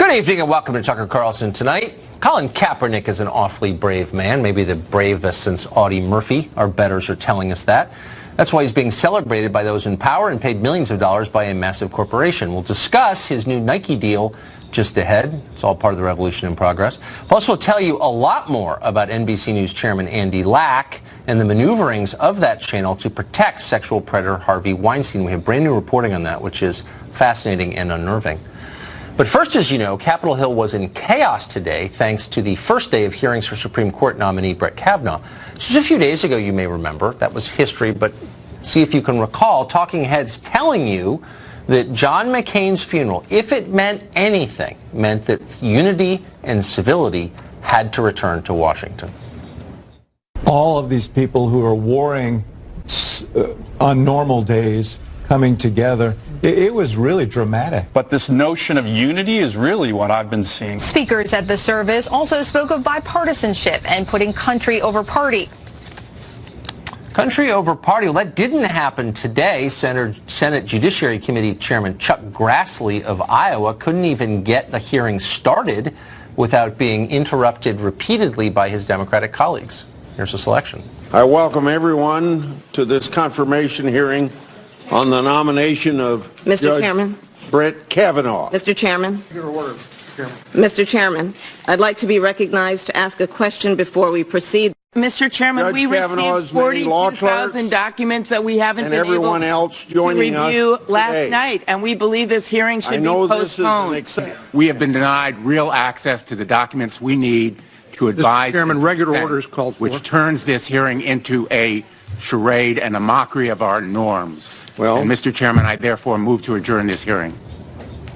Good evening and welcome to Tucker Carlson Tonight. Colin Kaepernick is an awfully brave man, maybe the bravest since Audie Murphy. Our bettors are telling us that. That's why he's being celebrated by those in power and paid millions of dollars by a massive corporation. We'll discuss his new Nike deal just ahead. It's all part of the revolution in progress. Plus, we'll tell you a lot more about NBC News Chairman Andy Lack and the maneuverings of that channel to protect sexual predator Harvey Weinstein. We have brand new reporting on that, which is fascinating and unnerving. But first, as you know, Capitol Hill was in chaos today thanks to the first day of hearings for Supreme Court nominee Brett Kavanaugh. Just a few days ago, you may remember, that was history, but see if you can recall talking heads telling you that John McCain's funeral, if it meant anything, meant that unity and civility had to return to Washington. All of these people who are warring on normal days coming together, it was really dramatic. But this notion of unity is really what I've been seeing. Speakers at the service also spoke of bipartisanship and putting country over party. Country over party. Well, that didn't happen today. Senate Judiciary Committee Chairman Chuck Grassley of Iowa couldn't even get the hearing started without being interrupted repeatedly by his Democratic colleagues. Here's a selection. I welcome everyone to this confirmation hearing on the nomination of Mr. Chairman. Brett Kavanaugh. Mr. Chairman. Mr. Chairman, I'd like to be recognized to ask a question before we proceed. Mr. Chairman, we received 42,000 documents that we haven't been able to review last night, and we believe this hearing should be postponed. We have been denied real access to the documents we need to advise. Mr. Chairman, regular orders called for. Which turns this hearing into a charade and a mockery of our norms. Well, and Mr. Chairman, I therefore move to adjourn this hearing.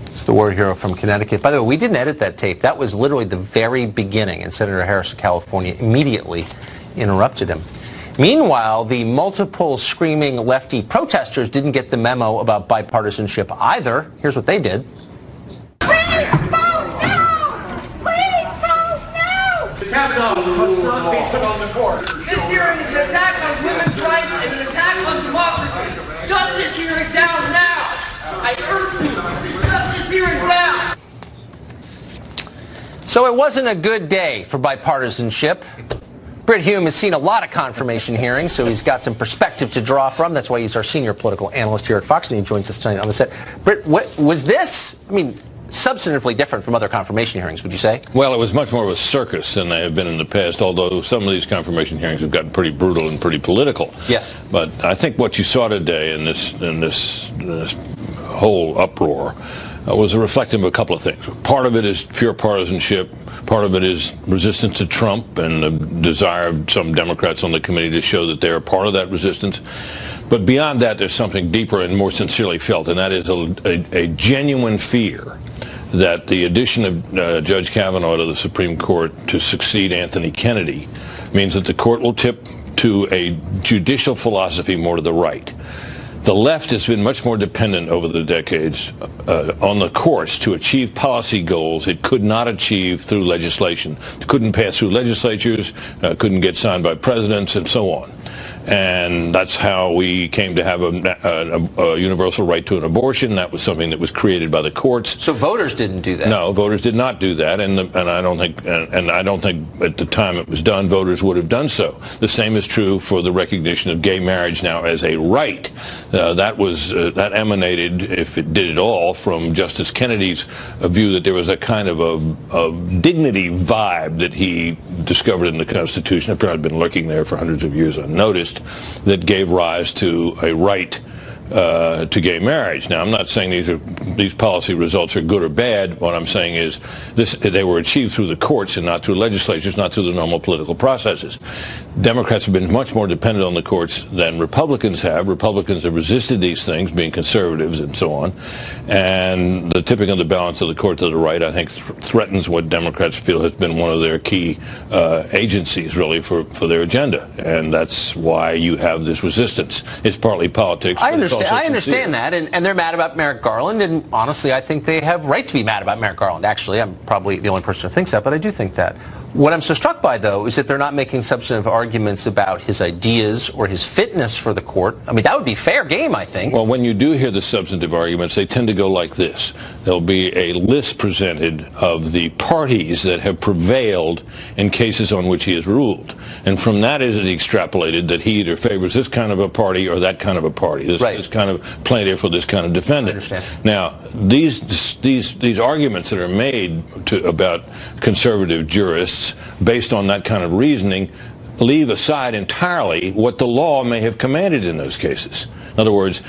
It's the word hero from Connecticut. By the way, we didn't edit that tape. That was literally the very beginning, and Senator Harris of California immediately interrupted him. Meanwhile, the multiple screaming lefty protesters didn't get the memo about bipartisanship either. Here's what they did. Please vote no! Please vote no! The Kavanaugh must not be put on the court. This hearing is an attack on women's rights and an attack on democracy. Shut this hearing down now! I urge you to shut this hearing down! So it wasn't a good day for bipartisanship. Britt Hume has seen a lot of confirmation hearings, so he's got some perspective to draw from. That's why he's our senior political analyst here at Fox, and he joins us tonight on the set. Britt, what was this? I mean, substantively different from other confirmation hearings, would you say? Well, it was much more of a circus than they have been in the past, although some of these confirmation hearings have gotten pretty brutal and pretty political. Yes. But I think what you saw today in this whole uproar was a reflective of a couple of things. Part of it is pure partisanship. Part of it is resistance to Trump and the desire of some Democrats on the committee to show that they're part of that resistance. But beyond that, there's something deeper and more sincerely felt, and that is a genuine fear that the addition of Judge Kavanaugh to the Supreme Court to succeed Anthony Kennedy means that the court will tip to a judicial philosophy more to the right. The left has been much more dependent over the decades on the courts to achieve policy goals it could not achieve through legislation. It couldn't pass through legislatures, couldn't get signed by presidents, and so on. And that's how we came to have a universal right to an abortion. That was something that was created by the courts. So voters didn't do that? No, voters did not do that, and I don't think at the time it was done, voters would have done so. The same is true for the recognition of gay marriage now as a right. That emanated, if it did at all, from Justice Kennedy's view that there was a kind of a dignity vibe that he discovered in the Constitution, after I'd been lurking there for hundreds of years unnoticed, that gave rise to a right to gay marriage. Now, I'm not saying these policy results are good or bad. What I'm saying is they were achieved through the courts and not through legislatures, not through the normal political processes. Democrats have been much more dependent on the courts than Republicans have. Republicans have resisted these things, being conservatives and so on. And the tipping of the balance of the court to the right, I think, threatens what Democrats feel has been one of their key agencies, really, for their agenda. And that's why you have this resistance. It's partly politics. I understand that, and they're mad about Merrick Garland, and honestly, I think they have right to be mad about Merrick Garland. Actually, I'm probably the only person who thinks that, but I do think that. What I'm so struck by, though, is that they're not making substantive arguments about his ideas or his fitness for the court. I mean, that would be fair game, I think. Well, when you do hear the substantive arguments, they tend to go like this. There'll be a list presented of the parties that have prevailed in cases on which he has ruled. And from that is it extrapolated that he either favors this kind of a party or that kind of a party, this kind of plaintiff or this kind of defendant. I understand. Now, these arguments that are made about conservative jurists based on that kind of reasoning leave aside entirely what the law may have commanded in those cases. In other words,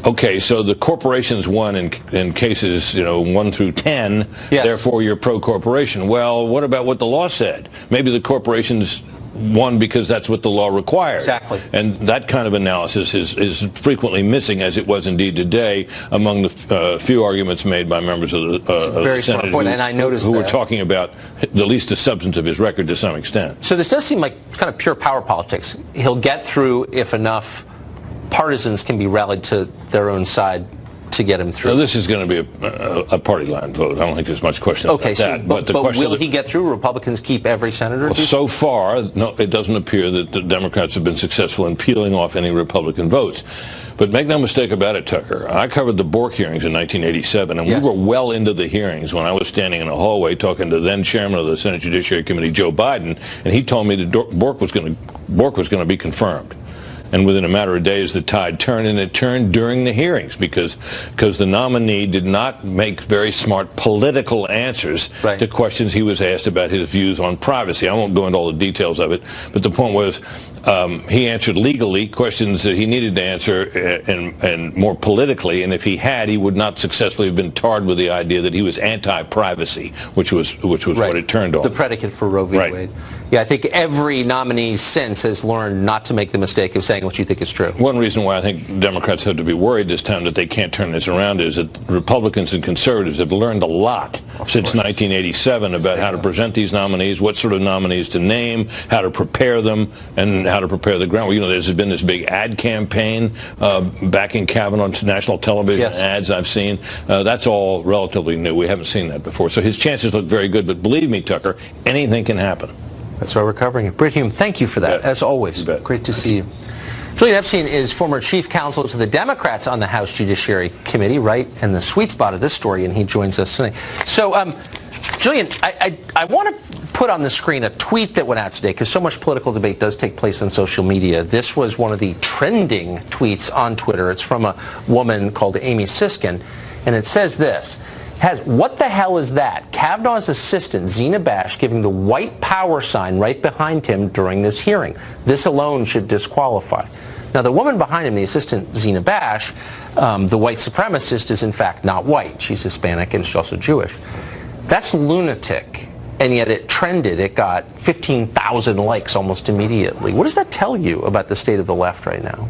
okay, so the corporations won in cases, 1 through 10, therefore you're pro-corporation. Well, what about what the law said? Maybe the corporations won because that's what the law requires. Exactly. And that kind of analysis is frequently missing, as it was indeed today, among the few arguments made by members of the Senate and I noticed who were talking about at least the substance of his record to some extent. So this does seem like kind of pure power politics. He'll get through if enough partisans can be rallied to their own side to get him through. Now, this is going to be a party line vote. I don't think there's much question about that. But will he get through? Republicans keep every senator? Well, so far, no, it doesn't appear that the Democrats have been successful in peeling off any Republican votes. But make no mistake about it, Tucker. I covered the Bork hearings in 1987, and we were well into the hearings when I was standing in a hallway talking to then chairman of the Senate Judiciary Committee, Joe Biden, and he told me that Bork was going to be confirmed. And within a matter of days, the tide turned, and it turned during the hearings because the nominee did not make very smart political answers to questions he was asked about his views on privacy. I won't go into all the details of it, but the point was he answered legally questions that he needed to answer and more politically, and if he had, he would not successfully have been tarred with the idea that he was anti-privacy, which was what it turned on. The predicate for Roe v. Wade. Yeah, I think every nominee since has learned not to make the mistake of saying what you think is true. One reason why I think Democrats have to be worried this time that they can't turn this around is that Republicans and conservatives have learned a lot since 1987 about how to present these nominees, what sort of nominees to name, how to prepare them, and how to prepare the ground. There's been this big ad campaign backing Kavanaugh on national television ads I've seen. That's all relatively new. We haven't seen that before. So his chances look very good, but believe me, Tucker, anything can happen. That's why we're covering it. Britt Hume, thank you for that, as always. Great to see you. Julian Epstein is former chief counsel to the Democrats on the House Judiciary Committee, right in the sweet spot of this story, and he joins us tonight. So, Julian, I want to put on the screen a tweet that went out today, because so much political debate does take place on social media. This was one of the trending tweets on Twitter. It's from a woman called Amy Siskin, and it says this. What the hell is that? Kavanaugh's assistant, Zena Bash, giving the white power sign right behind him during this hearing. This alone should disqualify. Now, the woman behind him, the assistant, Zena Bash, the white supremacist, is in fact not white. She's Hispanic and she's also Jewish. That's lunatic. And yet it trended. It got 15,000 likes almost immediately. What does that tell you about the state of the left right now?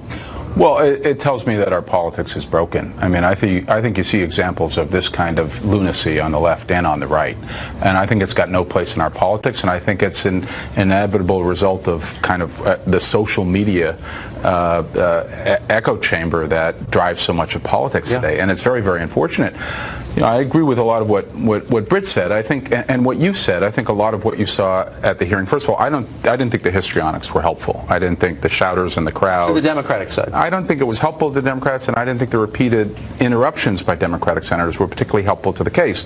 Well, it tells me that our politics is broken. I mean, I think you see examples of this kind of lunacy on the left and on the right. And I think it's got no place in our politics, and I think it's an inevitable result of kind of the social media echo chamber that drives so much of politics today. And it's very, very unfortunate. I agree with a lot of what Britt said. I think, and what you said, I think a lot of what you saw at the hearing. First of all, I didn't think the histrionics were helpful. I didn't think the shouters in the crowd. To the Democratic side. I don't think it was helpful to the Democrats, and I didn't think the repeated interruptions by Democratic senators were particularly helpful to the case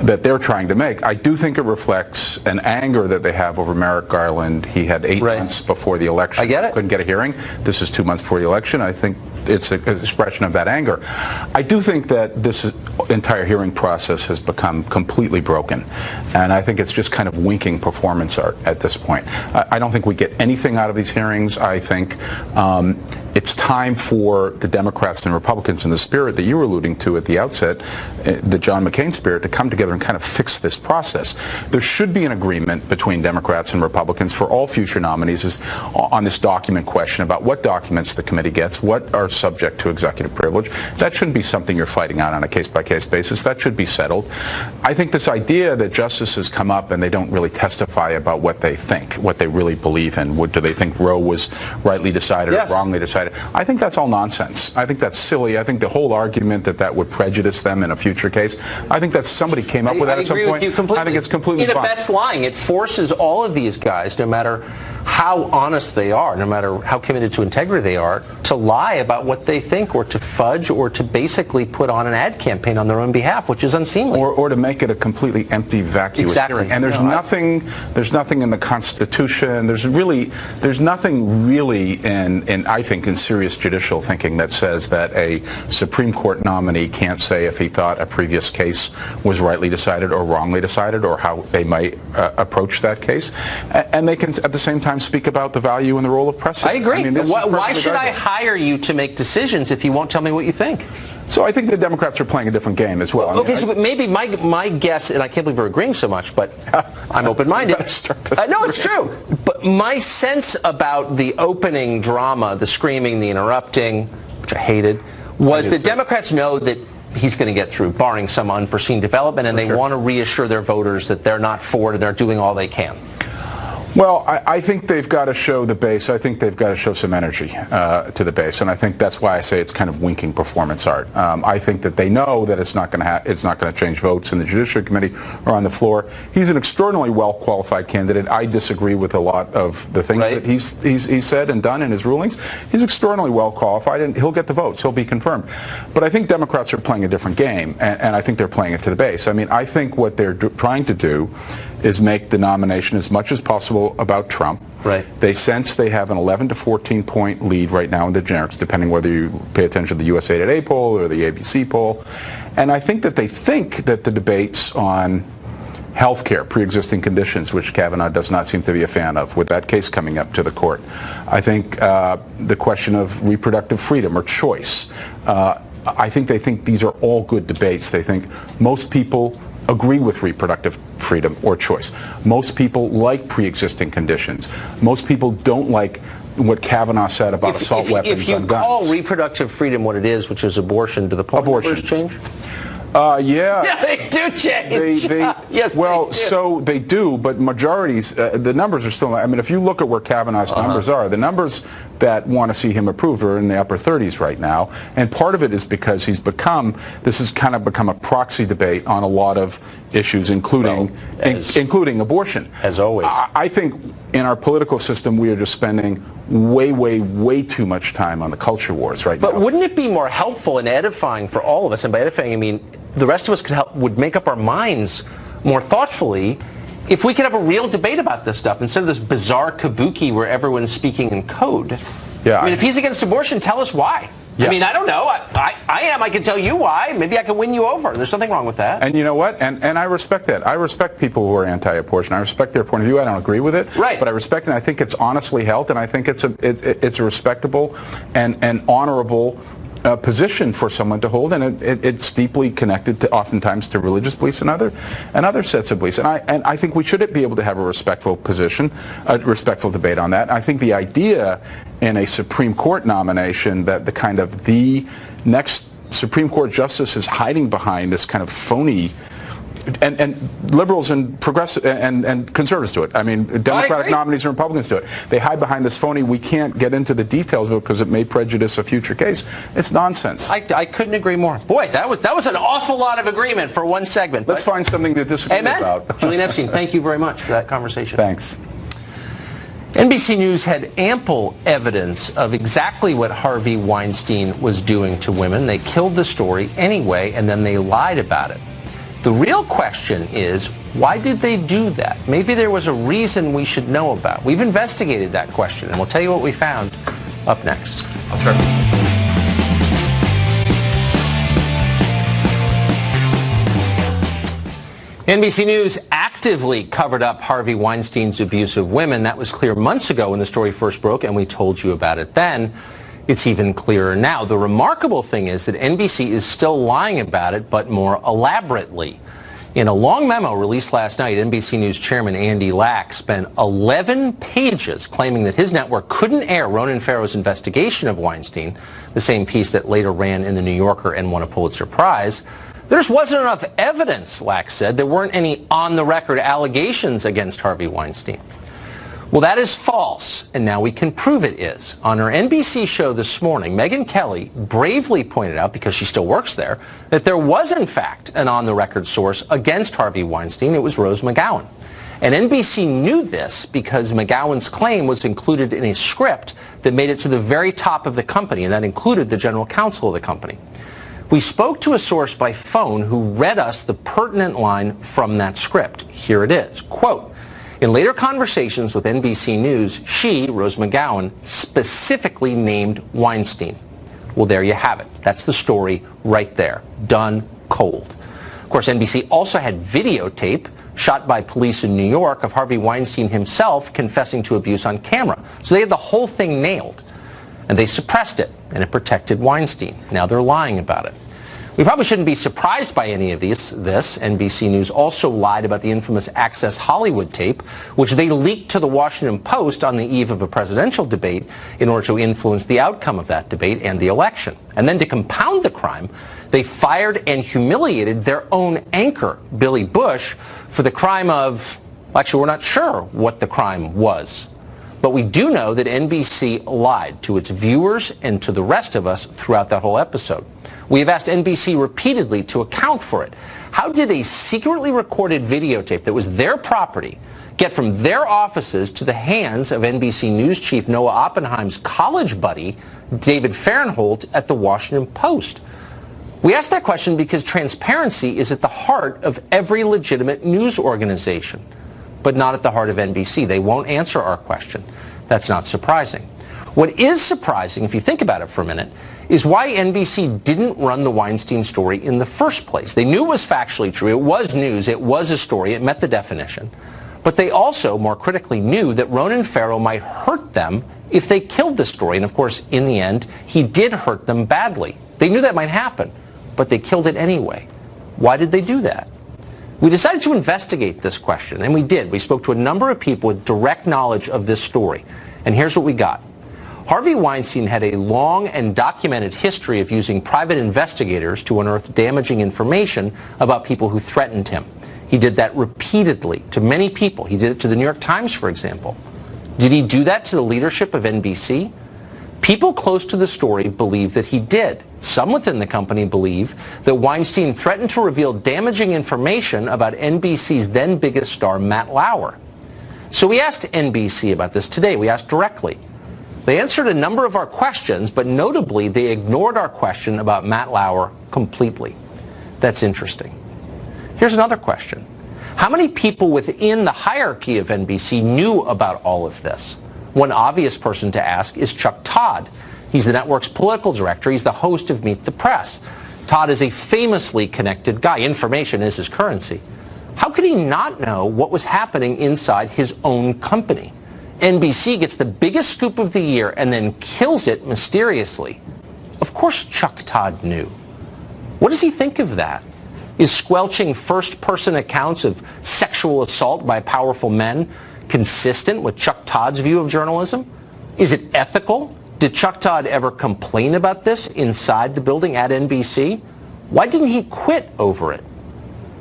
that they're trying to make. I do think it reflects an anger that they have over Merrick Garland. He had 8 months before the election. I get it. Couldn't get a hearing. This is 2 months before the election. I think it's an expression of that anger. I do think that this entire hearing process has become completely broken, and I think it's just kind of winking performance art at this point. I don't think we get anything out of these hearings. I think it's time for the Democrats and Republicans in the spirit that you were alluding to at the outset, the John McCain spirit, to come together and kind of fix this process. There should be an agreement between Democrats and Republicans for all future nominees on this document question about what documents the committee gets, what are subject to executive privilege. That shouldn't be something you're fighting out on a case-by-case basis. That should be settled. I think this idea that justices come up and they don't really testify about what they think, what they really believe in. Do they think Roe was rightly decided or wrongly decided? I think that's all nonsense. I think that's silly. I think the whole argument that would prejudice them in a future case, I think that somebody came up with that at some point. I agree with you completely. I think it's completely fine. It abets lying. It forces all of these guys, no matter how honest they are, no matter how committed to integrity they are, to lie about what they think, or to fudge, or to basically put on an ad campaign on their own behalf, which is unseemly. Or to make it a completely empty, vacuous hearing. And there's nothing in the Constitution. There's nothing really in I think in serious judicial thinking that says that a Supreme Court nominee can't say if he thought a previous case was rightly decided or wrongly decided, or how they might approach that case. And they can at the same time speak about the value and the role of precedent. I agree. I mean, why should I hire you to make decisions if you won't tell me what you think? So I think the Democrats are playing a different game as well. Okay, so maybe my guess, and I can't believe we're agreeing so much, but I'm open-minded. No, it's true. But my sense about the opening drama, the screaming, the interrupting, which I hated, was that Democrats know that he's going to get through, barring some unforeseen development, and they want to reassure their voters that they're not for it and they're doing all they can. Well, I think they've got to show the base. I think they've got to show some energy to the base, and I think that's why I say it's kind of winking performance art. I think that they know that it's not going to change votes in the Judiciary Committee or on the floor. He's an extraordinarily well-qualified candidate. I disagree with a lot of the things that he's said and done in his rulings. He's extraordinarily well-qualified, and he'll get the votes. He'll be confirmed. But I think Democrats are playing a different game, and I think they're playing it to the base. I mean, I think what they're trying to do is make the nomination as much as possible about Trump. Right. They sense they have an 11 to 14 point lead right now in the generics, depending whether you pay attention to the USA Today poll or the ABC poll. And I think that they think that the debates on health care, pre-existing conditions, which Kavanaugh does not seem to be a fan of, with that case coming up to the court. I think the question of reproductive freedom or choice. I think they think these are all good debates. They think most people agree with reproductive freedom or choice. Most people like pre-existing conditions. Most people don't like what Kavanaugh said about assault weapons on guns. If you call reproductive freedom what it is, which is abortion, do the poll numbers change? Yeah. Yeah, they do change. Yes, well, they do. So they do, but majorities, the numbers are still, I mean, if you look at where Kavanaugh's numbers are, the numbers that want to see him approved are in the upper 30s right now. And part of it is because this has kind of become a proxy debate on a lot of issues, including abortion. As always. I think in our political system, we are just spending way too much time on the culture wars right now. But wouldn't it be more helpful and edifying for all of us, and by edifying I mean the rest of us would make up our minds more thoughtfully if we could have a real debate about this stuff instead of this bizarre kabuki where everyone's speaking in code. Yeah, I mean, if he's against abortion, tell us why. Yeah. I mean, I don't know. I am. I can tell you why. Maybe I can win you over. There's nothing wrong with that. And you know what? And I respect that. I respect people who are anti-abortion. I respect their point of view. I don't agree with it. Right. But I respect it. And I think it's honestly held, and I think it's a respectable and honorable position for someone to hold, and it's deeply connected to oftentimes to religious beliefs and other sets of beliefs. And I think we should be able to have a respectful position, a respectful debate on that. I think the idea in a Supreme Court nomination that the next Supreme Court justice is hiding behind this kind of phony. And liberals and progressive and conservatives do it. I mean, Democratic nominees and Republicans do it. They hide behind this phony, we can't get into the details of it because it may prejudice a future case. It's nonsense. I couldn't agree more. Boy, that was an awful lot of agreement for one segment. Let's find something to disagree about. Julian Epstein, thank you very much for that conversation. Thanks. NBC News had ample evidence of exactly what Harvey Weinstein was doing to women. They killed the story anyway, and then they lied about it. The real question is, why did they do that? Maybe there was a reason we should know about. We've investigated that question, and we'll tell you what we found up next. I'll try. NBC News actively covered up Harvey Weinstein's abuse of women. That was clear months ago when the story first broke, and we told you about it then. It's even clearer now. The remarkable thing is that NBC is still lying about it, but more elaborately. In a long memo released last night, NBC News chairman Andy Lack spent 11 pages claiming that his network couldn't air Ronan Farrow's investigation of Weinstein, the same piece that later ran in The New Yorker and won a Pulitzer Prize. There just wasn't enough evidence, Lack said. There weren't any on-the-record allegations against Harvey Weinstein. Well, that is false, and now we can prove it is. On her NBC show this morning, Megyn Kelly bravely pointed out, because she still works there, that there was, in fact, an on-the-record source against Harvey Weinstein. It was Rose McGowan. And NBC knew this because McGowan's claim was included in a script that made it to the very top of the company, and that included the general counsel of the company. We spoke to a source by phone who read us the pertinent line from that script. Here it is. Quote, in later conversations with NBC News, she, Rose McGowan, specifically named Weinstein. Well, there you have it. That's the story right there. Done cold. Of course, NBC also had videotape shot by police in New York of Harvey Weinstein himself confessing to abuse on camera. So they had the whole thing nailed. And they suppressed it, and it protected Weinstein. Now they're lying about it. We probably shouldn't be surprised by any of this. NBC News also lied about the infamous Access Hollywood tape, which they leaked to the Washington Post on the eve of a presidential debate in order to influence the outcome of that debate and the election. And then to compound the crime, they fired and humiliated their own anchor, Billy Bush, for the crime of, actually, we're not sure what the crime was. But we do know that NBC lied to its viewers and to the rest of us throughout that whole episode. We have asked NBC repeatedly to account for it. How did a secretly recorded videotape that was their property get from their offices to the hands of NBC News chief Noah Oppenheim's college buddy, David Fahrenholt, at the Washington Post? We asked that question because transparency is at the heart of every legitimate news organization, but not at the heart of NBC. They won't answer our question. That's not surprising. What is surprising, if you think about it for a minute, is why NBC didn't run the Weinstein story in the first place. They knew it was factually true. It was news. It was a story. It met the definition. But they also, more critically, knew that Ronan Farrow might hurt them if they killed the story. And of course, in the end, he did hurt them badly. They knew that might happen, but they killed it anyway. Why did they do that? We decided to investigate this question, and we did. We spoke to a number of people with direct knowledge of this story. And here's what we got. Harvey Weinstein had a long and documented history of using private investigators to unearth damaging information about people who threatened him. He did that repeatedly to many people. He did it to the New York Times, for example. Did he do that to the leadership of NBC? People close to the story believe that he did. Some within the company believe that Weinstein threatened to reveal damaging information about NBC's then biggest star, Matt Lauer. So we asked NBC about this today. We asked directly. They answered a number of our questions, but notably, they ignored our question about Matt Lauer completely. That's interesting. Here's another question. How many people within the hierarchy of NBC knew about all of this? One obvious person to ask is Chuck Todd. He's the network's political director. He's the host of Meet the Press. Todd is a famously connected guy. Information is his currency. How could he not know what was happening inside his own company? NBC gets the biggest scoop of the year and then kills it mysteriously. Of course Chuck Todd knew. What does he think of that? Is squelching first-person accounts of sexual assault by powerful men consistent with Chuck Todd's view of journalism? Is it ethical? Did Chuck Todd ever complain about this inside the building at NBC? Why didn't he quit over it?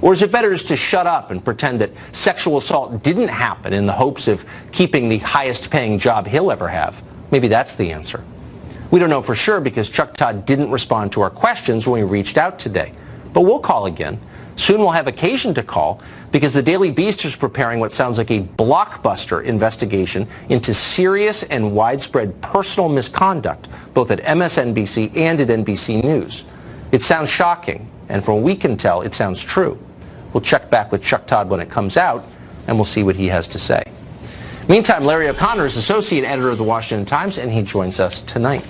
Or is it better just to shut up and pretend that sexual assault didn't happen in the hopes of keeping the highest paying job he'll ever have? Maybe that's the answer. We don't know for sure because Chuck Todd didn't respond to our questions when we reached out today. But we'll call again. Soon we'll have occasion to call because the Daily Beast is preparing what sounds like a blockbuster investigation into serious and widespread personal misconduct, both at MSNBC and at NBC News. It sounds shocking, and from what we can tell, it sounds true. We'll check back with Chuck Todd when it comes out, and we'll see what he has to say. Meantime, Larry O'Connor is associate editor of the Washington Times, and he joins us tonight.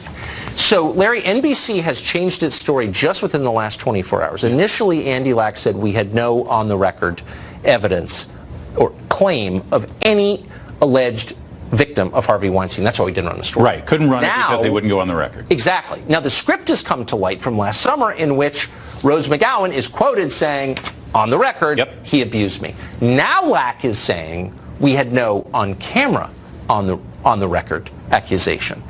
So, Larry, NBC has changed its story just within the last 24 hours. Initially, Andy Lack said we had no on-the-record evidence or claim of any alleged victim of Harvey Weinstein. That's why we didn't run the story. Right. Couldn't run it because they wouldn't go on the record. Exactly. Now, the script has come to light from last summer in which Rose McGowan is quoted saying, on the record, he abused me. Now Lack is saying we had no on-camera, on the record accusation.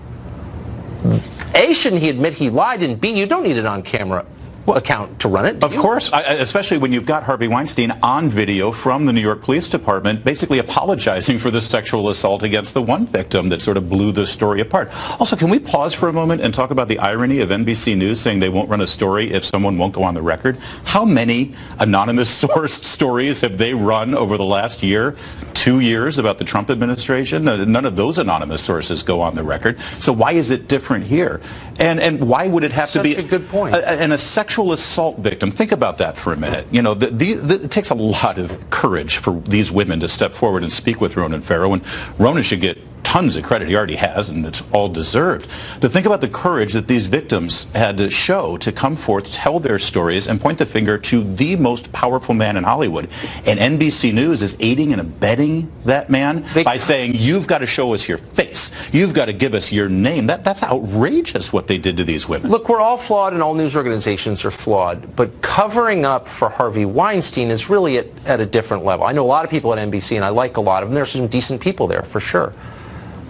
A, shouldn't he admit he lied? And B, you don't need an on-camera account to run it, do you? Of course, especially when you've got Harvey Weinstein on video from the New York Police Department basically apologizing for the sexual assault against the one victim that sort of blew the story apart. Also, can we pause for a moment and talk about the irony of NBC News saying they won't run a story if someone won't go on the record? How many anonymous sourced stories have they run over the last year, 2 years about the Trump administration? None of those anonymous sources go on the record. So why is it different here? And why would it have to be such a good point? And a sexual assault victim, think about that for a minute. You know, it takes a lot of courage for these women to step forward and speak with Ronan Farrow, and Ronan should get tons of credit. He already has, and it's all deserved. But think about the courage that these victims had to show to come forth, tell their stories, and point the finger to the most powerful man in Hollywood. And NBC News is aiding and abetting that man by saying, you've got to show us your face. You've got to give us your name. That's outrageous what they did to these women. Look, we're all flawed and all news organizations are flawed, but covering up for Harvey Weinstein is really at a different level. I know a lot of people at NBC, and I like a lot of them. There's some decent people there, for sure.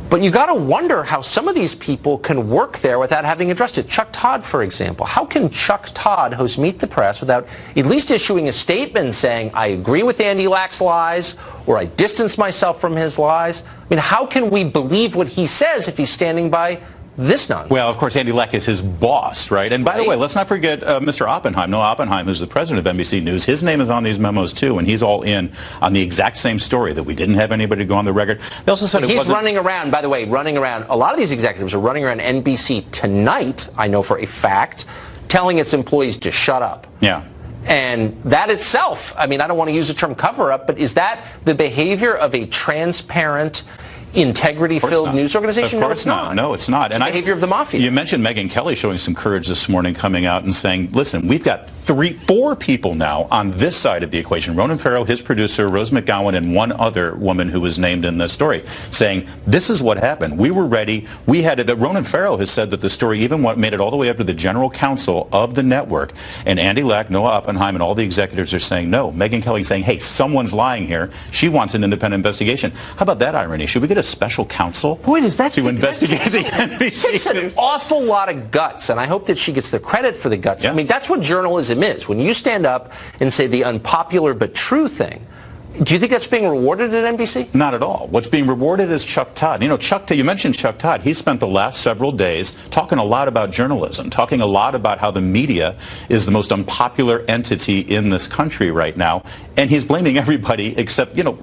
But you got to wonder how some of these people can work there without having addressed it. Chuck Todd, for example. How can Chuck Todd host Meet the Press without at least issuing a statement saying, I agree with Andy Lack's lies, or I distance myself from his lies? I mean, how can we believe what he says if he's standing by this nonsense? Well, of course, Andy Lack is his boss, right? And by the way, let's not forget Mr. Oppenheim. Noah Oppenheim, who's the president of NBC News. His name is on these memos, too, and he's all in on the exact same story, that we didn't have anybody go on the record. They also said he's running around, by the way, running around. A lot of these executives are running around NBC tonight, I know for a fact, telling its employees to shut up. Yeah. And that itself, I mean, I don't want to use the term cover-up, but is that the behavior of a transparent, integrity-filled news organization? Of course not. No, it's not. And the behavior of the mafia. You mentioned Megyn Kelly showing some courage this morning, coming out and saying, listen, we've got 4 people now on this side of the equation. Ronan Farrow, his producer, Rose McGowan, and one other woman who was named in this story, saying, this is what happened. We were ready. We had it. Ronan Farrow has said that the story even made it all the way up to the general counsel of the network. And Andy Lack, Noah Oppenheim, and all the executives are saying, no. Megyn Kelly saying, hey, someone's lying here. She wants an independent investigation. How about that irony? Should we get a special counsel to investigate the NBC? Takes an awful lot of guts, and I hope that she gets the credit for the guts. Yeah. I mean, that's what journalism is. When you stand up and say the unpopular but true thing, do you think that's being rewarded at NBC? Not at all. What's being rewarded is Chuck Todd. You know, you mentioned Chuck Todd. He spent the last several days talking a lot about journalism, talking a lot about how the media is the most unpopular entity in this country right now. And he's blaming everybody except, you know,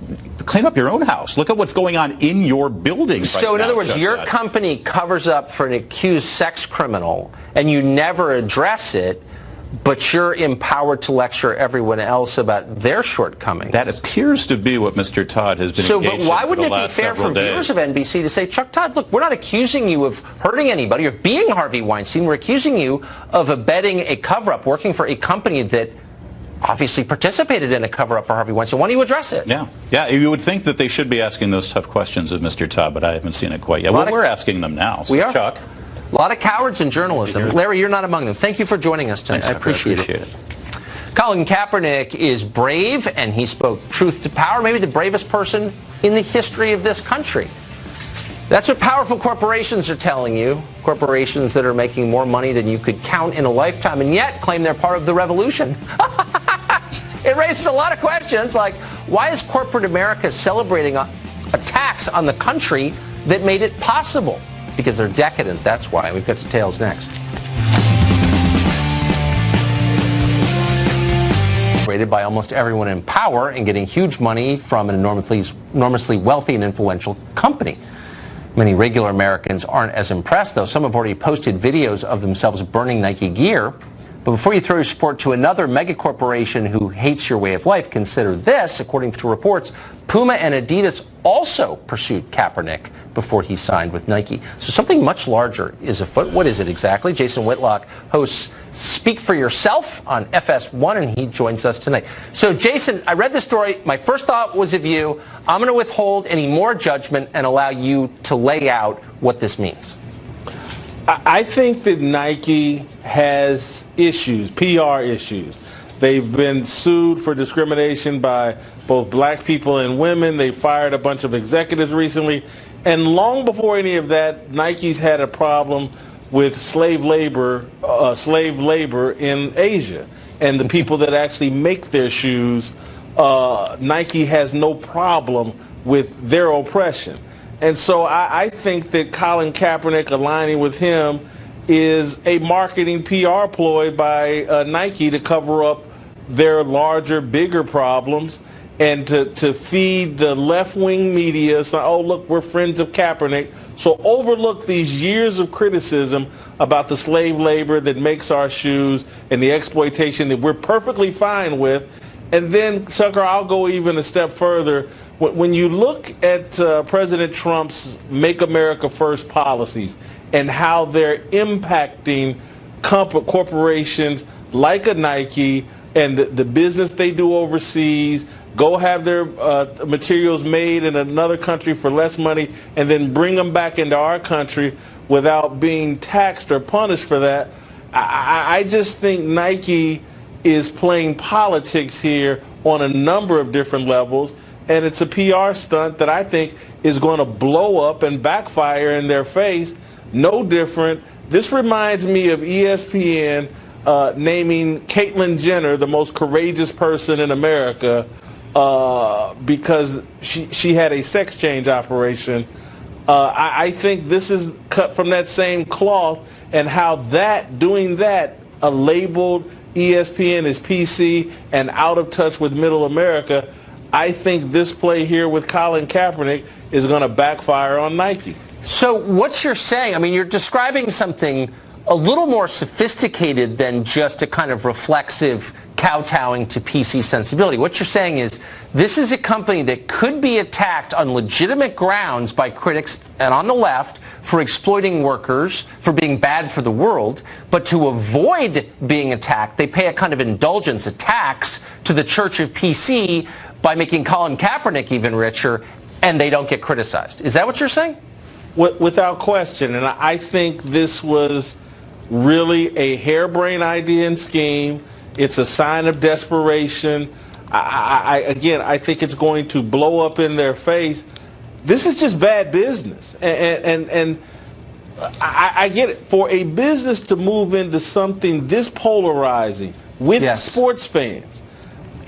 clean up your own house. Look at what's going on in your building right now. So in other words, Chuck your Todd. company covers up for an accused sex criminal and you never address it, but you're empowered to lecture everyone else about their shortcomings. That appears to be what Mr. Todd has been engaged in. But why wouldn't it be fair for viewers of NBC to say, Chuck Todd, look, we're not accusing you of hurting anybody or being Harvey Weinstein. We're accusing you of abetting a cover-up, working for a company that obviously participated in a cover-up for Harvey Weinstein. Why don't you address it? Yeah, you would think that they should be asking those tough questions of Mr. Todd, but I haven't seen it quite yet. Well, we're asking them now. So, we are. Chuck. A lot of cowards in journalism. Larry, you're not among them. Thank you for joining us tonight. Thanks, I appreciate it. Colin Kaepernick is brave, and he spoke truth to power, maybe the bravest person in the history of this country. That's what powerful corporations are telling you, corporations that are making more money than you could count in a lifetime, and yet claim they're part of the revolution. It raises a lot of questions, like, why is corporate America celebrating a tax on the country that made it possible? Because they're decadent, that's why. We've got details next. Rated by almost everyone in power and getting huge money from an enormously wealthy and influential company. Many regular Americans aren't as impressed, though. Some have already posted videos of themselves burning Nike gear. But before you throw your support to another mega corporation who hates your way of life, consider this. According to reports, Puma and Adidas also pursued Kaepernick before he signed with Nike. So something much larger is afoot. What is it exactly? Jason Whitlock hosts Speak for Yourself on FS1, and he joins us tonight. So, Jason, I read the story. My first thought was of you. I'm going to withhold any more judgment and allow you to lay out what this means. I think that Nike has issues, PR issues. They've been sued for discrimination by both black people and women. They fired a bunch of executives recently. And long before any of that, Nike's had a problem with slave labor in Asia. And the people that actually make their shoes, Nike has no problem with their oppression. And so I think that Colin Kaepernick aligning with him is a marketing PR ploy by Nike to cover up their larger, bigger problems and to feed the left-wing media. So, oh, look, we're friends of Kaepernick. So overlook these years of criticism about the slave labor that makes our shoes and the exploitation that we're perfectly fine with. And then, Tucker, I'll go even a step further. When you look at President Trump's Make America First policies and how they're impacting corporations like a Nike and the business they do overseas, go have their materials made in another country for less money and then bring them back into our country without being taxed or punished for that, I just think Nike is playing politics here on a number of different levels. And it's a PR stunt that I think is going to blow up and backfire in their face. No different. This reminds me of ESPN naming Caitlyn Jenner the most courageous person in America because she had a sex change operation. I think this is cut from that same cloth, and how doing that labeled ESPN as PC and out of touch with middle America. I think this play here with Colin Kaepernick is going to backfire on Nike. So what you're saying, I mean, you're describing something a little more sophisticated than just a kind of reflexive kowtowing to PC sensibility. What you're saying is this is a company that could be attacked on legitimate grounds by critics and on the left for exploiting workers, for being bad for the world, but to avoid being attacked, they pay a kind of indulgence, a tax to the Church of PC by making Colin Kaepernick even richer, and they don't get criticized. Is that what you're saying? Without question. And I think this was really a harebrained idea and scheme. It's a sign of desperation. Again, I think it's going to blow up in their face. This is just bad business. And I get it. For a business to move into something this polarizing with sports fans,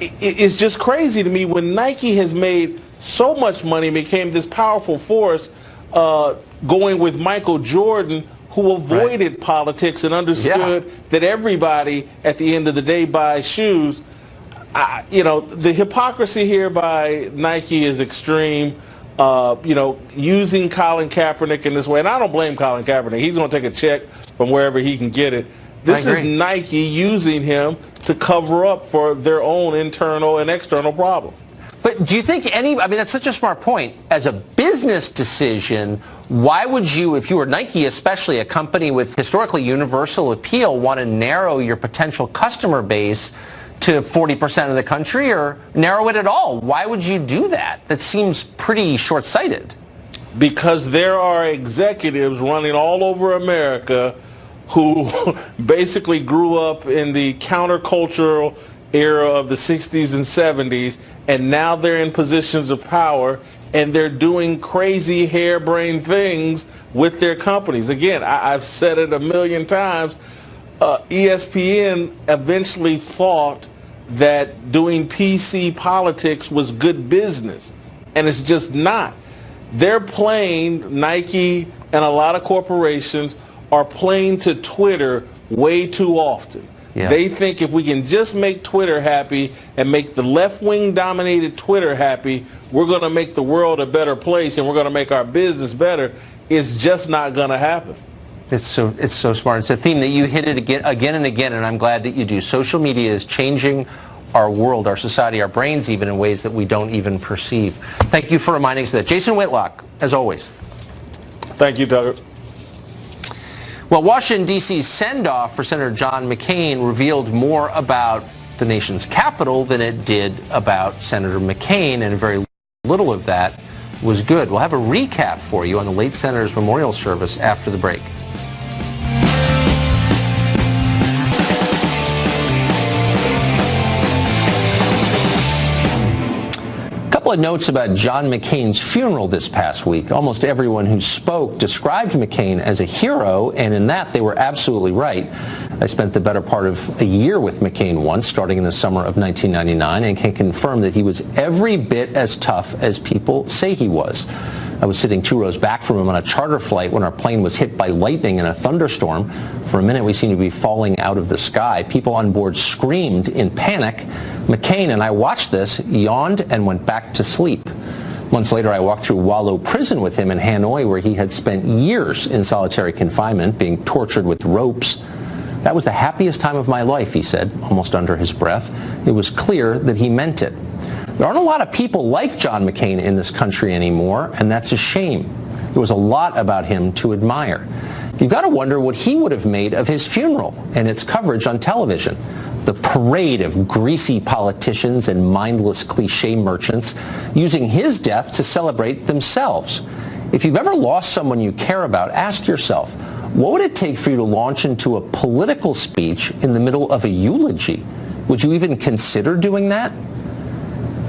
it's just crazy to me when Nike has made so much money, became this powerful force, going with Michael Jordan, who avoided politics and understood that everybody at the end of the day buys shoes. The hypocrisy here by Nike is extreme. Using Colin Kaepernick in this way, and I don't blame Colin Kaepernick. He's going to take a check from wherever he can get it. This is Nike using him to cover up for their own internal and external problems. But do you think that's such a smart point. As a business decision, why would you, if you were Nike, especially a company with historically universal appeal, want to narrow your potential customer base to 40% of the country or narrow it at all? Why would you do that? That seems pretty short-sighted. Because there are executives running all over America who basically grew up in the countercultural era of the 60s and 70s, and now they're in positions of power, and they're doing crazy harebrained things with their companies. Again, I've said it a million times, ESPN eventually thought that doing PC politics was good business, and it's just not. They're playing, Nike and a lot of corporations are playing to Twitter way too often. Yeah. They think if we can just make Twitter happy and make the left-wing dominated Twitter happy, we're going to make the world a better place and we're going to make our business better. It's just not going to happen. It's so smart. It's a theme that you hit it again and again, and I'm glad that you do. Social media is changing our world, our society, our brains even in ways that we don't even perceive. Thank you for reminding us of that. Jason Whitlock, as always. Thank you, Tucker. Well, Washington, D.C.'s send-off for Senator John McCain revealed more about the nation's capital than it did about Senator McCain, and very little of that was good. We'll have a recap for you on the late senator's memorial service after the break. couple of notes about John McCain's funeral this past week. Almost everyone who spoke described McCain as a hero, and in that they were absolutely right. I spent the better part of a year with McCain once, starting in the summer of 1999, and can confirm that he was every bit as tough as people say he was. I was sitting 2 rows back from him on a charter flight when our plane was hit by lightning in a thunderstorm. For a minute, we seemed to be falling out of the sky. People on board screamed in panic. McCain, and I watched this, yawned and went back to sleep. Months later, I walked through Wallow Prison with him in Hanoi, where he had spent years in solitary confinement, being tortured with ropes. That was the happiest time of my life, he said, almost under his breath. It was clear that he meant it. There aren't a lot of people like John McCain in this country anymore, and that's a shame. There was a lot about him to admire. You've got to wonder what he would have made of his funeral and its coverage on television. The parade of greasy politicians and mindless cliche merchants using his death to celebrate themselves. If you've ever lost someone you care about, ask yourself, what would it take for you to launch into a political speech in the middle of a eulogy? Would you even consider doing that?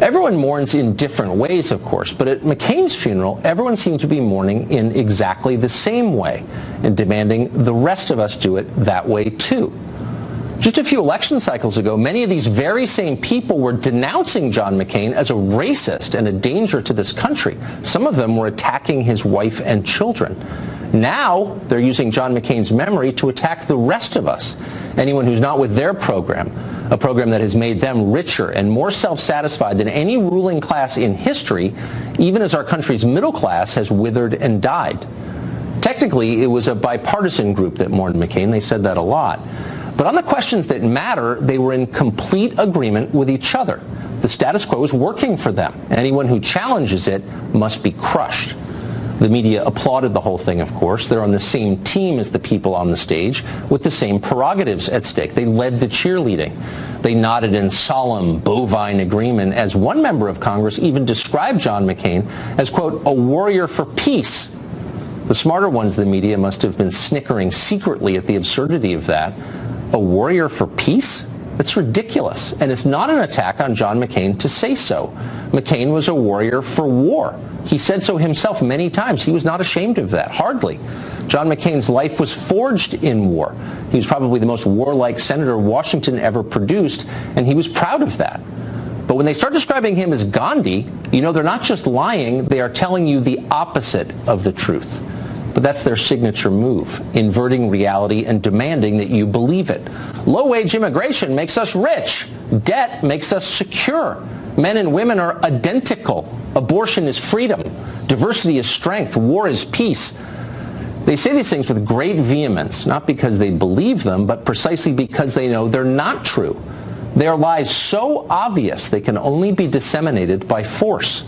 Everyone mourns in different ways, of course, but at McCain's funeral, everyone seemed to be mourning in exactly the same way and demanding the rest of us do it that way too. Just a few election cycles ago, many of these very same people were denouncing John McCain as a racist and a danger to this country. Some of them were attacking his wife and children. Now, they're using John McCain's memory to attack the rest of us, anyone who's not with their program, a program that has made them richer and more self-satisfied than any ruling class in history, even as our country's middle class has withered and died. Technically, it was a bipartisan group that mourned McCain. They said that a lot. But on the questions that matter, they were in complete agreement with each other. The status quo is working for them. Anyone who challenges it must be crushed. The media applauded the whole thing, of course. They're on the same team as the people on the stage with the same prerogatives at stake. They led the cheerleading. They nodded in solemn, bovine agreement as one member of Congress even described John McCain as, quote, a warrior for peace. The smarter ones, the media, must have been snickering secretly at the absurdity of that. A warrior for peace? It's ridiculous, and it's not an attack on John McCain to say so. McCain was a warrior for war. He said so himself many times. He was not ashamed of that, hardly. John McCain's life was forged in war. He was probably the most warlike senator Washington ever produced, and he was proud of that. But when they start describing him as Gandhi, you know they're not just lying, they are telling you the opposite of the truth. But that's their signature move, inverting reality and demanding that you believe it. Low-wage immigration makes us rich. Debt makes us secure. Men and women are identical. Abortion is freedom. Diversity is strength. War is peace. They say these things with great vehemence, not because they believe them, but precisely because they know they're not true. They are lies so obvious they can only be disseminated by force,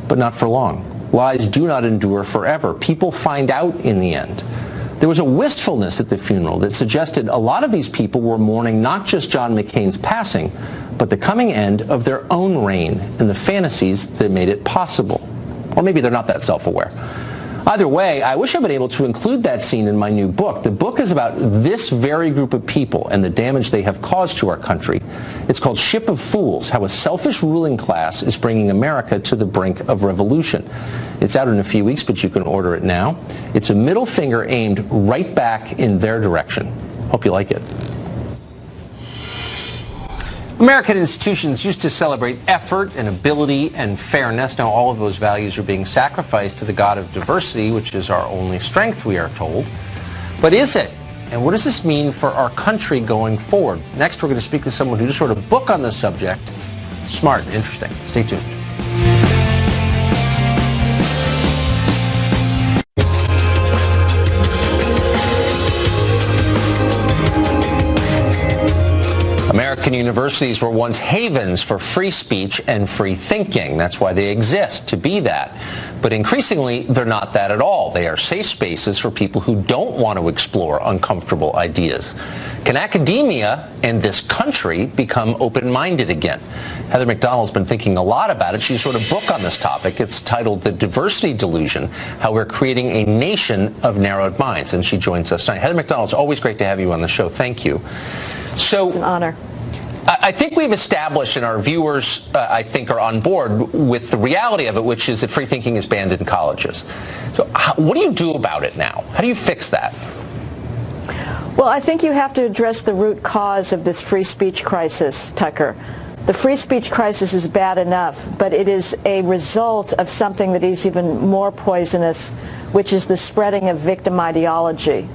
but not for long. Lies do not endure forever. People find out in the end. There was a wistfulness at the funeral that suggested a lot of these people were mourning not just John McCain's passing, but the coming end of their own reign and the fantasies that made it possible. Or maybe they're not that self-aware. Either way, I wish I'd been able to include that scene in my new book. The book is about this very group of people and the damage they have caused to our country. It's called Ship of Fools, How a Selfish Ruling Class is Bringing America to the Brink of Revolution. It's out in a few weeks, but you can order it now. It's a middle finger aimed right back in their direction. Hope you like it. American institutions used to celebrate effort and ability and fairness. Now all of those values are being sacrificed to the god of diversity, which is our only strength, we are told. But is it? And what does this mean for our country going forward? Next, we're going to speak to someone who just wrote a book on the subject. Smart and interesting. Stay tuned. American universities were once havens for free speech and free thinking. That's why they exist, to be that. But increasingly, they're not that at all. They are safe spaces for people who don't want to explore uncomfortable ideas. Can academia and this country become open-minded again? Heather McDonald's been thinking a lot about it. She just wrote a book on this topic. It's titled The Diversity Delusion, How We're Creating a Nation of Narrowed Minds. And she joins us tonight. Heather McDonald, it's always great to have you on the show. Thank you. So, it's an honor. I think we've established, and our viewers, I think, are on board with the reality of it, which is that free thinking is banned in colleges. So what do you do about it now? How do you fix that? Well, I think you have to address the root cause of this free speech crisis, Tucker. The free speech crisis is bad enough, but it is a result of something that is even more poisonous, which is the spreading of victim ideology.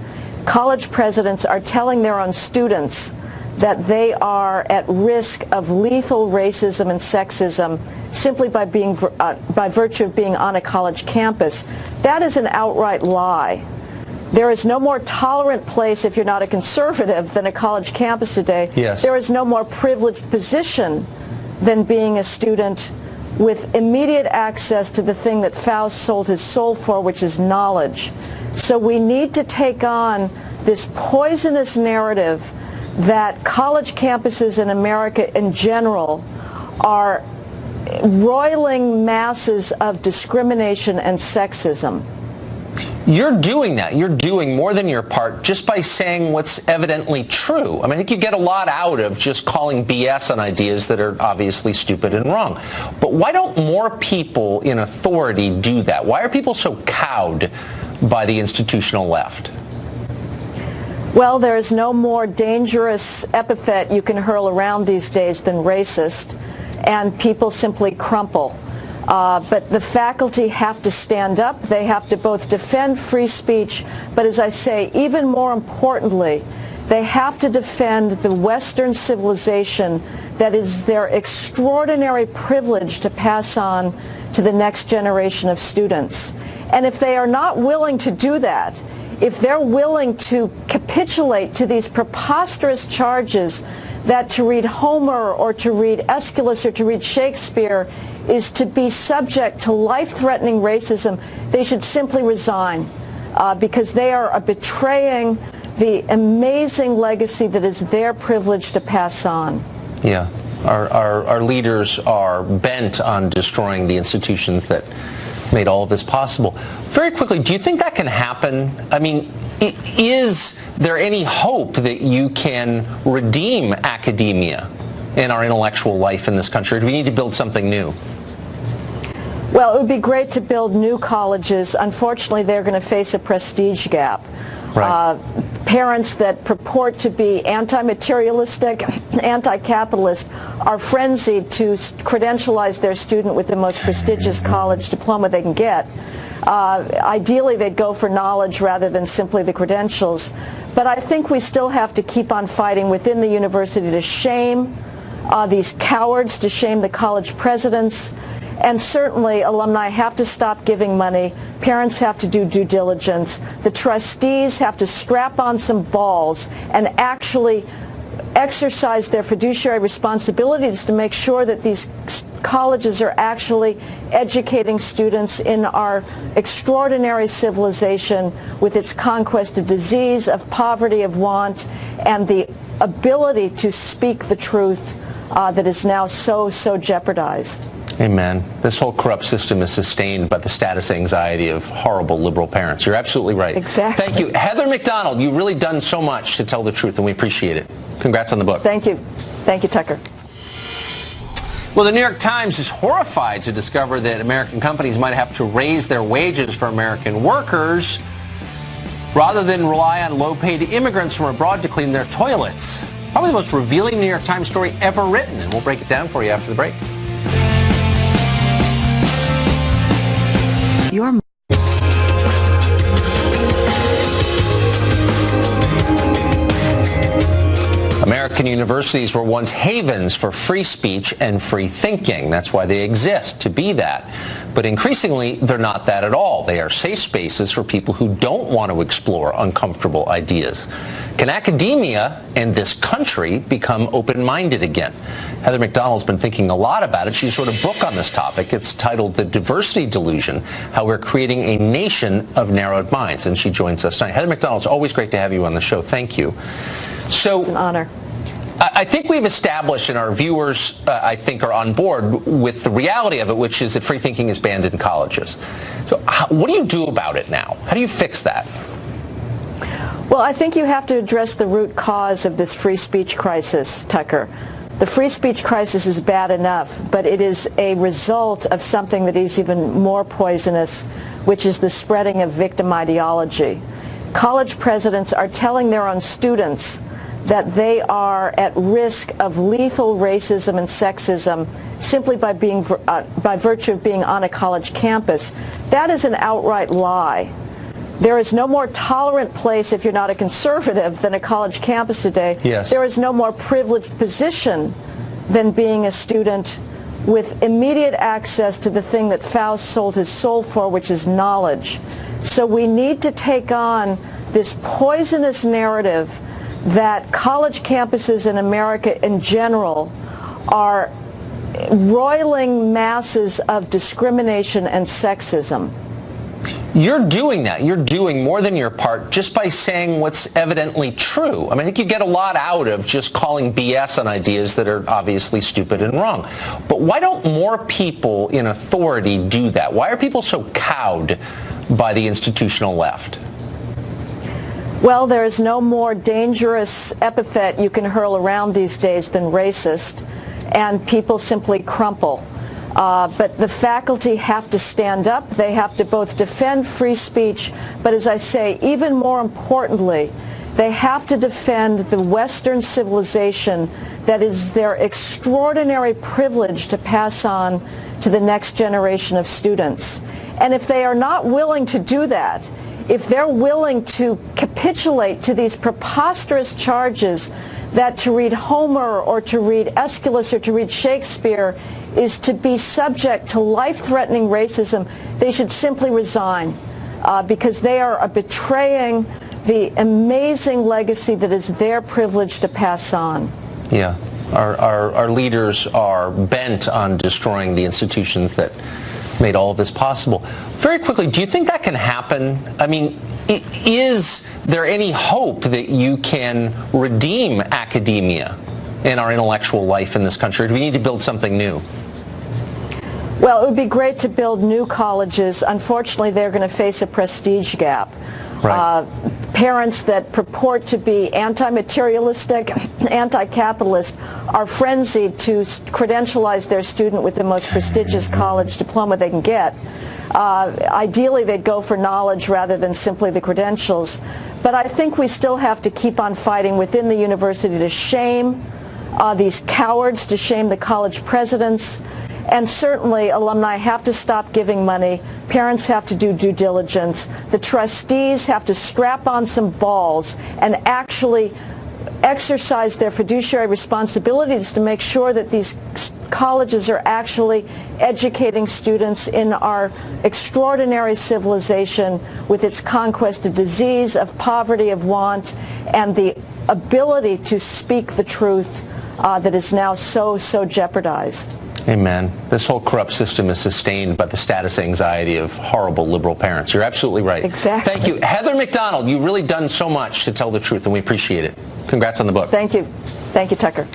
College presidents are telling their own students that they are at risk of lethal racism and sexism simply by virtue of being on a college campus. That is an outright lie. There is no more tolerant place, if you're not a conservative, than a college campus today. Yes. There is no more privileged position than being a student with immediate access to the thing that Faust sold his soul for, which is knowledge. So we need to take on this poisonous narrative that college campuses in America in general are roiling masses of discrimination and sexism. You're doing that. You're doing more than your part just by saying what's evidently true. I mean, I think you get a lot out of just calling BS on ideas that are obviously stupid and wrong. But why don't more people in authority do that? Why are people so cowed by the institutional left? Well, there is no more dangerous epithet you can hurl around these days than racist, and people simply crumple. But the faculty have to stand up. They have to both defend free speech, but as I say, even more importantly, they have to defend the Western civilization that is their extraordinary privilege to pass on to the next generation of students. And if they are not willing to do that, if they're willing to capitulate to these preposterous charges that to read Homer or to read Aeschylus or to read Shakespeare is to be subject to life-threatening racism, they should simply resign because they are betraying the amazing legacy that is their privilege to pass on. Yeah. Our leaders are bent on destroying the institutions that made all of this possible. Very quickly, do you think that can happen? I mean, is there any hope that you can redeem academia in our intellectual life in this country? Or do we need to build something new? Well, it would be great to build new colleges. Unfortunately, they're going to face a prestige gap. Right. Parents that purport to be anti-materialistic, anti-capitalist are frenzied to credentialize their student with the most prestigious college diploma they can get. Ideally, they'd go for knowledge rather than simply the credentials. But I think we still have to keep on fighting within the university to shame these cowards, to shame the college presidents. And certainly, alumni have to stop giving money. Parents have to do due diligence. The trustees have to strap on some balls and actually exercise their fiduciary responsibilities to make sure that these colleges are actually educating students in our extraordinary civilization with its conquest of disease, of poverty, of want, and the ability to speak the truth that is now so jeopardized. Amen. This whole corrupt system is sustained by the status anxiety of horrible liberal parents. You're absolutely right. Exactly. Thank you. Heather McDonald, you've really done so much to tell the truth, and we appreciate it. Congrats on the book. Thank you. Thank you, Tucker. Well, the New York Times is horrified to discover that American companies might have to raise their wages for American workers rather than rely on low-paid immigrants from abroad to clean their toilets. Probably the most revealing New York Times story ever written, and we'll break it down for you after the break. American universities were once havens for free speech and free thinking. That's why they exist, to be that. But increasingly, they're not that at all. They are safe spaces for people who don't want to explore uncomfortable ideas. Can academia and this country become open-minded again? Heather McDonald's been thinking a lot about it. She just wrote a book on this topic. It's titled The Diversity Delusion, How We're Creating a Nation of Narrowed Minds. And she joins us tonight. Heather McDonald, it's always great to have you on the show. Thank you. So, it's an honor. I think we've established, and our viewers, I think, are on board with the reality of it, which is that free thinking is banned in colleges. So what do you do about it now? How do you fix that? Well, I think you have to address the root cause of this free speech crisis, Tucker. The free speech crisis is bad enough, but it is a result of something that is even more poisonous, which is the spreading of victim ideology. College presidents are telling their own students that they are at risk of lethal racism and sexism simply by virtue of being on a college campus. That is an outright lie. There is no more tolerant place, if you're not a conservative, than a college campus today. Yes. There is no more privileged position than being a student with immediate access to the thing that Faust sold his soul for, which is knowledge. So we need to take on this poisonous narrative that college campuses in America in general are roiling masses of discrimination and sexism. You're doing that. You're doing more than your part just by saying what's evidently true. I mean, I think you get a lot out of just calling BS on ideas that are obviously stupid and wrong. But why don't more people in authority do that? Why are people so cowed by the institutional left? Well, there is no more dangerous epithet you can hurl around these days than racist, and people simply crumple. But the faculty have to stand up. They have to both defend free speech, but as I say, even more importantly, they have to defend the Western civilization that is their extraordinary privilege to pass on to the next generation of students. And if they are not willing to do that, if they're willing to capitulate to these preposterous charges that to read Homer or to read Aeschylus or to read Shakespeare is to be subject to life-threatening racism, they should simply resign because they are betraying the amazing legacy that is their privilege to pass on. Yeah. Our leaders are bent on destroying the institutions that made all of this possible. Very quickly, do you think that can happen? I mean, is there any hope that you can redeem academia in our intellectual life in this country? Or do we need to build something new? Well, it would be great to build new colleges. Unfortunately, they're going to face a prestige gap. Right. Parents that purport to be anti-materialistic, anti-capitalist are frenzied to credentialize their student with the most prestigious college diploma they can get. Ideally, they'd go for knowledge rather than simply the credentials. But I think we still have to keep on fighting within the university to shame these cowards, to shame the college presidents. And certainly, alumni have to stop giving money. Parents have to do due diligence. The trustees have to strap on some balls and actually exercise their fiduciary responsibilities to make sure that these colleges are actually educating students in our extraordinary civilization with its conquest of disease, of poverty, of want, and the ability to speak the truth that is now so jeopardized. Amen. This whole corrupt system is sustained by the status anxiety of horrible liberal parents. You're absolutely right. Exactly. Thank you. Heather McDonald, you've really done so much to tell the truth, and we appreciate it. Congrats on the book. Thank you. Thank you, Tucker.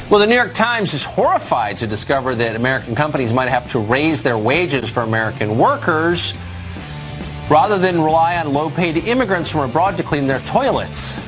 Well, the New York Times is horrified to discover that American companies might have to raise their wages for American workers rather than rely on low-paid immigrants from abroad to clean their toilets.